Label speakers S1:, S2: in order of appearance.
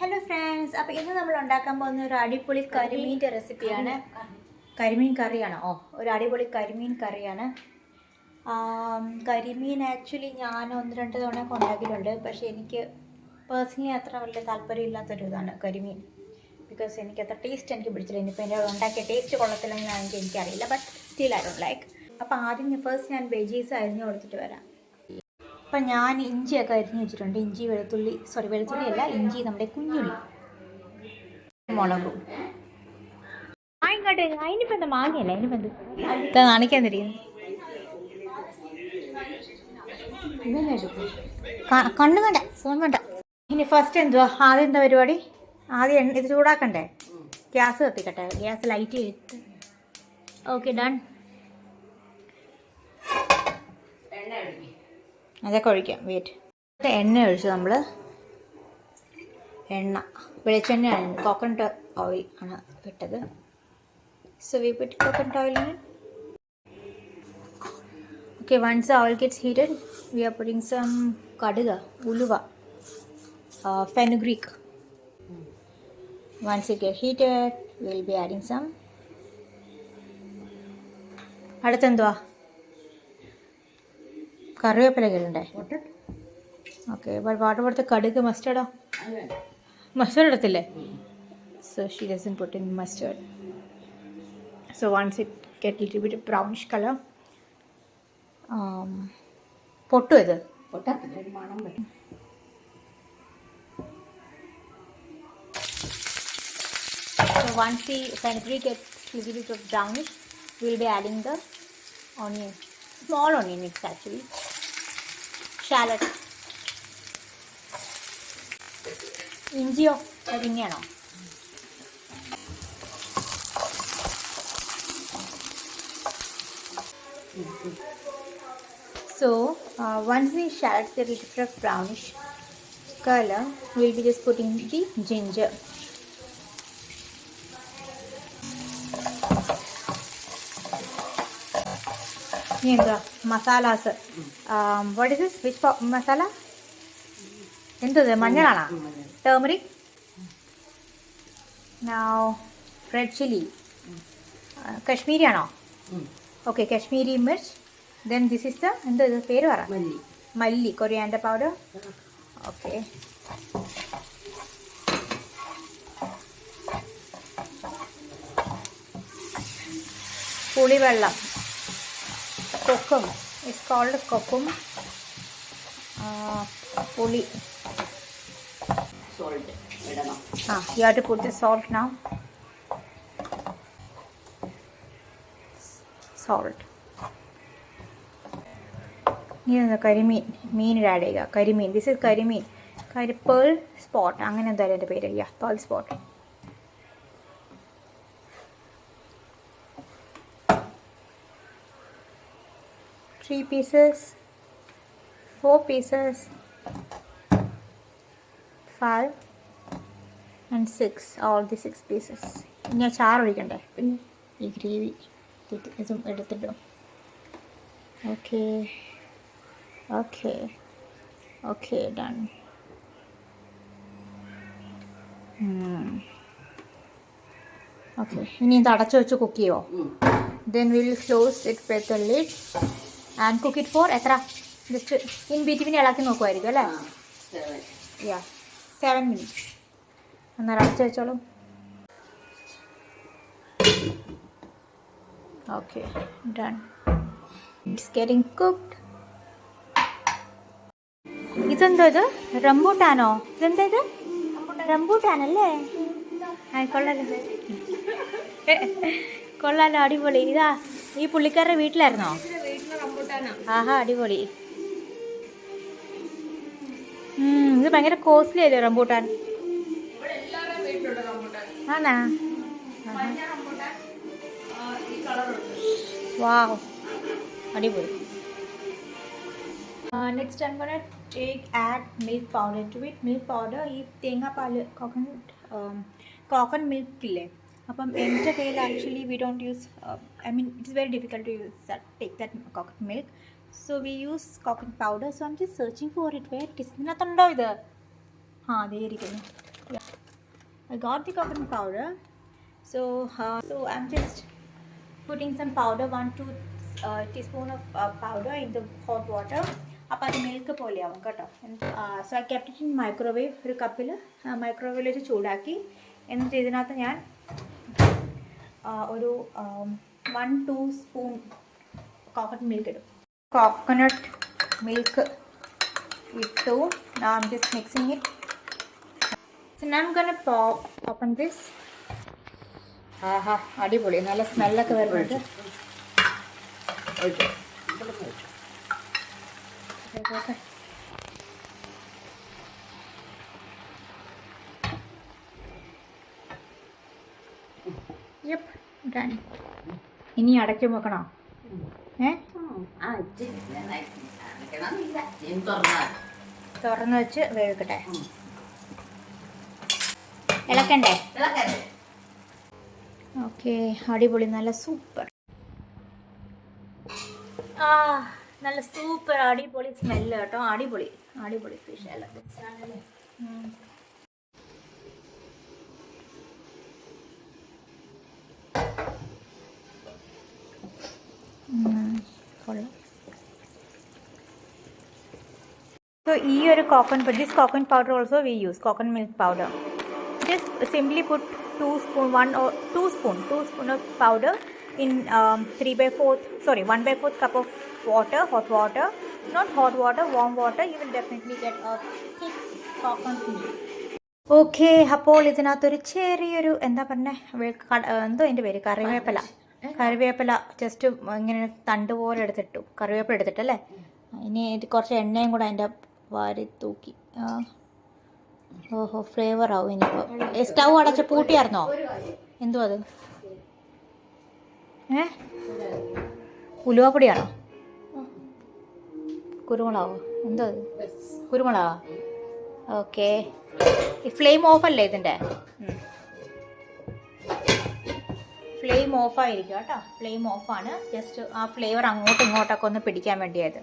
S1: Hello friends, അപ്പോൾ ഇന്ന് നമ്മൾ ഉണ്ടാക്കാൻ പോകുന്ന ഒരു അടിപൊളി കരിമീൻ്റെ റെസിപ്പിയാണ്. കരിമീൻ കറിയാണ്. ഒരു അടിപൊളി കരിമീൻ കറിയാണ്. കരിമീൻ ആക്ച്വലി ഞാൻ 1-2 തവണയൊക്കെ ഉണ്ടാക്കിയിട്ടുണ്ട്. പക്ഷേ എനിക്ക് പേഴ്സണലി അത്ര വലിയ താല്പര്യമില്ലാത്തൊരു ഇതാണ് കരിമീൻ. ബിക്കോസ് എനിക്ക് അത്ര ടേസ്റ്റ് എനിക്ക് പിടിച്ചില്ല. ഇനിയിപ്പോൾ എൻ്റെ ഉണ്ടാക്കിയ ടേസ്റ്റ് കൊള്ളത്തില്ലെന്നാണെങ്കിൽ എനിക്കറിയില്ല. But still I don't like. അപ്പോൾ ആദ്യം ഫസ്റ്റ് ഞാൻ വെജീസ് അരിഞ്ഞ് കൊടുത്തിട്ട് വരാം. അപ്പം ഞാൻ ഇഞ്ചിയൊക്കെ അരിഞ്ഞ് വെച്ചിട്ടുണ്ട്. ഇഞ്ചി വെളുത്തുള്ളി അല്ല, ഇഞ്ചി നമ്മുടെ കുഞ്ഞുള്ളി, മുളകും. ആയിക്കോട്ടെ, അതിനിപ്പോൾ എന്താ മാങ്ങയല്ലേ, അതിനിപ്പോൾ എന്ത് കാണിക്കാൻ തരുന്നു. കണ്ണു വേണ്ട, ഫോൺ വേണ്ട. ഇനി ഫസ്റ്റ് എന്തുവാ ആദ്യം എന്താ പരിപാടി? ആദ്യം ഇത് ചൂടാക്കണ്ടേ? ഗ്യാസ് കത്തിക്കട്ടെ. ഗ്യാസ് ലൈറ്റ് ചെയ്തിട്ട് ഓക്കെ ഡൺ. അതൊക്കെ ഒഴിക്കാം. വെയിറ്റ്. എണ്ണ ഒഴിച്ചു. നമ്മൾ വെളിച്ചെണ്ണയാണ്, കോക്കനട്ട് ഓയിൽ ആണ് ഇട്ടത്. So we put coconut oil in. Okay, once the oil gets heated, we are putting some kaduga, uluva, fenugreek. Once it get heated, we will be adding some. അടുത്തെന്തുവാ? കറിവേപ്പില ഇടണ്ടേ? Okay. But what about the കടുക്? മസ്റ്റർഡോ? Mustard ഇടത്തില്ലേ? So she doesn't put in mustard. So once it get little bit brownish colour, പൊട്ടും ഇത്. So once the fenugreek gets little bit of brownish, we will be adding the onion. Small onion, it's actually shallot. ഇഞ്ചിയോ പിന്നെയാണോ? So once the shallots get a little bit of brownish color, we will be just putting the ginger. എന്താ masalas? What is this? Which masala? എന്തത്? മഞ്ഞളാണോ? Turmeric. Now red chilli. Kashmiri ആണോ? Okay, Kashmiri mirch. Then this is the എന്താ ഇത് പേര് പറ? മല്ലി. Coriander powder. Okay. പുളിവെള്ളം. കൊക്കും. It's called kokum. പുളി. You have to put the salt now. Salt. ഇനി കരിമീൻ. മീൻ ആഡ് ചെയ്യുക. കരിമീൻ. ദിസ് ഇസ് കരിമീൻ. പേൾ സ്പോട്ട് അങ്ങനെ എന്തായാലും എൻ്റെ പേര്. Pearl spot. Three pieces, 4 pieces, 5 and 6. All the 6 pieces. ഇനി ചാറ് ഒഴിക്കണ്ടേ? ഈ ഗ്രേവി ഇതും എടുത്തിട്ടോ. Okay okay okay done. Okay, ഇനി ഇത് അടച്ചു വെച്ച് കുക്ക് ചെയ്യുമോ? Then we will close it with the lid and cook it for എത്ര? ജസ്റ്റ് ഇൻ ബിറ്റ്വീൻ ഇളക്കി നോക്കുമായിരിക്കും അല്ലേ? 7 minutes. അന്നേരം അടച്ചു വെച്ചോളൂ. Okay done. It's getting cooked. ഇതെന്തോ ഇത്? റംബൂട്ടാനോ? ഇതെന്താ ഇത്? റംബൂട്ടാനല്ലേ? കൊള്ളാലോ കൊള്ളാലോ, അടിപൊളി. ഇതാ ഈ പുള്ളിക്കാരുടെ വീട്ടിലായിരുന്നോ? ആഹാ, അടിപൊളി. ഇത് ഭയങ്കര കോസ്റ്റ്ലി അല്ലേ റംബൂട്ടാൻ? ആണാ? വാവ്, അടിപൊളി. Next I'm gonna add milk powder to it. Milk powder, ഈ തേങ്ങാപ്പാൽ, കോക്കനട്ട് മിൽക്ക് ഇല്ലേ? അപ്പം എൻ്റെ കയ്യിൽ actually we don't use, I mean it's very difficult to use take that coconut milk. So we use coconut powder. So I am just searching for it. Where it is? ഇതിനകത്തുണ്ടോ ഇത്? ആ, അതേ ഇരിക്കുന്നു. Yeah. I got the coconut powder. So I'm just putting some powder, 1-2 teaspoon of powder in the hot water. അപ്പോൾ അത് milk പോലെയാവും കേട്ടോ. So I kept it in microwave. ഒരു കപ്പിൽ മൈക്രോവേവിൽ വെച്ച് ചൂടാക്കി. എന്നിട്ട് ഇതിനകത്ത് ഞാൻ ഒരു 1-2 സ്പൂൺ കോക്കനട്ട് മിൽക്ക് ഇടും. കോക്കനട്ട് മിൽക്ക് ഇട്ടു. Now I'm just mixing it. So now I'm gonna open this. ആഹാ, അടിപൊളി, നല്ല സ്മെല്ലൊക്കെ വരുന്നുണ്ട്. ഇനി അടയ്ക്ക് വെക്കണോ? തുറന്ന് വെച്ച് വേവിക്കട്ടെ. ഇളക്കണ്ടേ? ഓക്കെ, അടിപൊളി, നല്ല സൂപ്പർ. നല്ല സൂപ്പർ അടിപൊളി സ്മെല്ല് കേട്ടോ. അടിപൊളി അടിപൊളി ഫിഷ് എല്ലാം കൊള്ളാം. So ഈ ഒരു this coconut powder also we use coconut milk powder. Just simply put 2 spoon of powder in 1/4 cup of water, hot water, not hot water, warm water. You will definitely get a thick coconut milk. Okay, അപ്പോൾ ഇതിനകത്തൊരു ചെറിയൊരു എന്താ പറഞ്ഞേ, എന്തോ എൻ്റെ പേര്, കറിവേപ്പില just ഇങ്ങനെ തണ്ട് പോലെ എടുത്തിട്ടു. കറിവേപ്പില എടുത്തിട്ടല്ലേ. ഇനി ഇത് കുറച്ച് എണ്ണയും കൂടെ അതിൻ്റെ വാരി തൂക്കി. ഓഹോ, ഫ്ലേവർ ആവും ഇനിയിപ്പോൾ. സ്റ്റൗ അടച്ച് പൂട്ടിയായിരുന്നോ? എന്തോ അത്? ഉലുവാപ്പൊടിയാണോ? കുരുമുളകോ? എന്തോ അത്? കുരുമുളകാ? ഓക്കെ. ഈ ഫ്ലെയിം ഓഫ് അല്ലേ ഇതിൻ്റെ? ഫ്ലെയിം ഓഫായിരിക്കും കേട്ടോ. ഫ്ലെയിം ഓഫാണ്. ജസ്റ്റ് ആ ഫ്ലേവർ അങ്ങോട്ടും ഇങ്ങോട്ടൊക്കെ ഒന്ന് പിടിക്കാൻ വേണ്ടിയത്.